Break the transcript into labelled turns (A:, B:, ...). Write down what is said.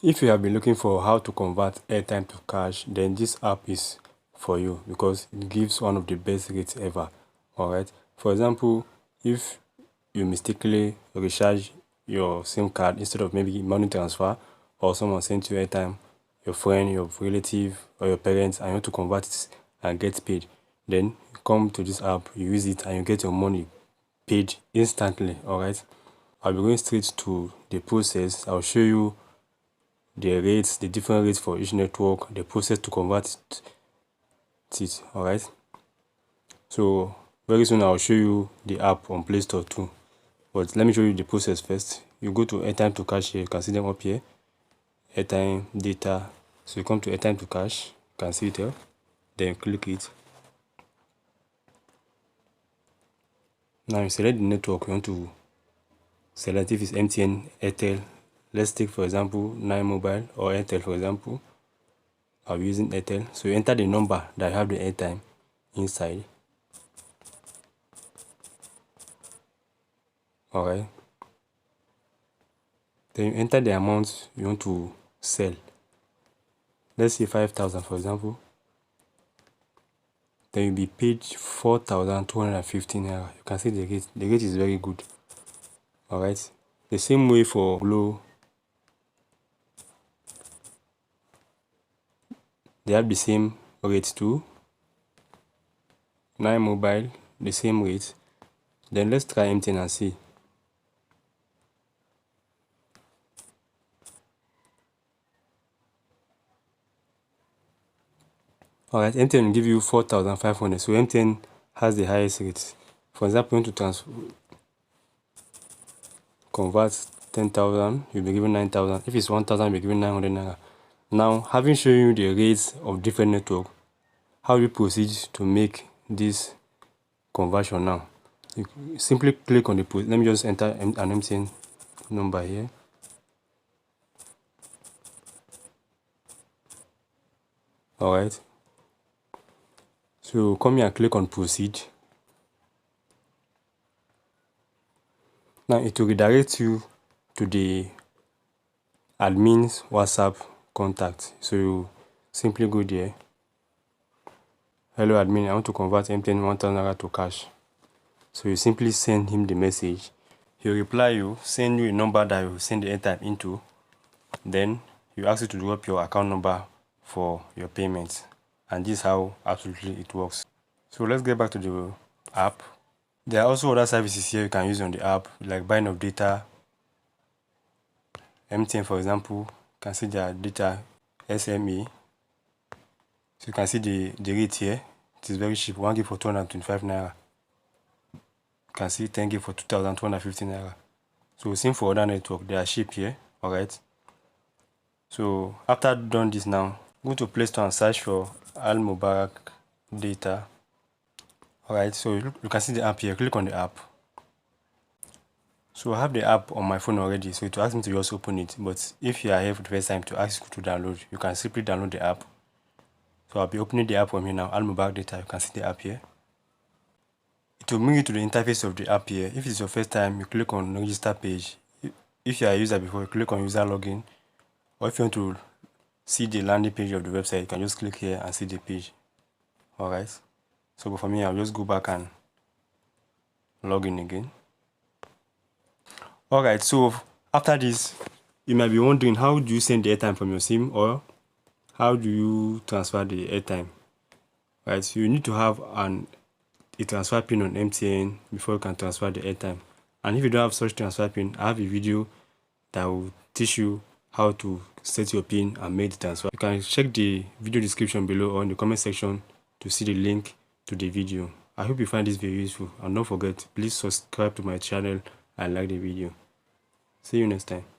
A: If you have been looking for how to convert airtime to cash, then this app is for you because it gives one of the best rates ever. Alright, for example, if you mistakenly recharge your SIM card instead of maybe money transfer, or someone sent you airtime, your friend, your relative, or your parents, and you want to convert it and get paid, then you come to this app, you use it, and you get your money paid instantly. Alright, I'll be going straight to the process. I'll show you the rates, the different rates for each network, the process to convert it. Alright, so very soon I'll show you the app on Play Store too, but let me show you the process first. You go to airtime to cash here, you can see them up here, airtime data. So you come to airtime to cash, you can see it here, then click it. Now you select the network you want to select. If it's MTN, Airtel, let's take for example 9 Mobile or Airtel for example. I'll be using Airtel. So you enter the number that have the airtime inside. Alright, then you enter the amount you want to sell. Let's say 5,000 for example. Then you'll be paid 4,215 naira. You can see the rate. The rate is very good. Alright, the same way for Glow. They have the same rate too. 9 Mobile, the same rate. Then let's try MTN and see. Alright, MTN will give you 4,500. So MTN has the highest rate. For example, you want to convert 10,000, you'll be given 9,000. If it's 1,000, you'll be given 900 naira. Now, having shown you the rates of different network, how do you proceed to make this conversion now? You simply click on the post. Let me just enter an MTN number here. Alright, so come here and click on proceed. Now it will redirect you to the admin's WhatsApp contact. So you simply go there. Hello admin, I want to convert MTN 1,000 naira to cash. So you simply send him the message. He'll reply you, send you a number that you send the airtime into. Then you ask you to drop your account number for your payment. And this is how absolutely it works. So let's get back to the app. There are also other services here you can use on the app, like buying of data. MTN for example, you can see their data SME. So you can see the rate here. It is very cheap. 1 gig for 225 naira. You can see 10 gig for 2,250 naira. So same for other network, they are cheap here. Alright. So after done this now, go to Play Store and search for Al Mubarak data. Alright, so you can see the app here. Click on the app. So I have the app on my phone already, so it will ask me to just open it. But if you are here for the first time to ask you to download, you can simply download the app. So I'll be opening the app from here now. Al Mubarak data. You can see the app here. It will bring you to the interface of the app here. If it's your first time, you click on register page. If you are a user before, you click on user login. Or if you want to see the landing page of the website, you can just click here and see the page. Alright. So for me, I'll just go back and log in again. Alright, so after this, you might be wondering, how do you send the airtime from your SIM, or how do you transfer the airtime? Right, so you need to have a transfer pin on MTN before you can transfer the airtime. And if you don't have such transfer pin, I have a video that will teach you how to set your pin and make the transfer. You can check the video description below or in the comment section to see the link to the video. I hope you find this very useful, and don't forget, please subscribe to my channel and like the video. See you next time.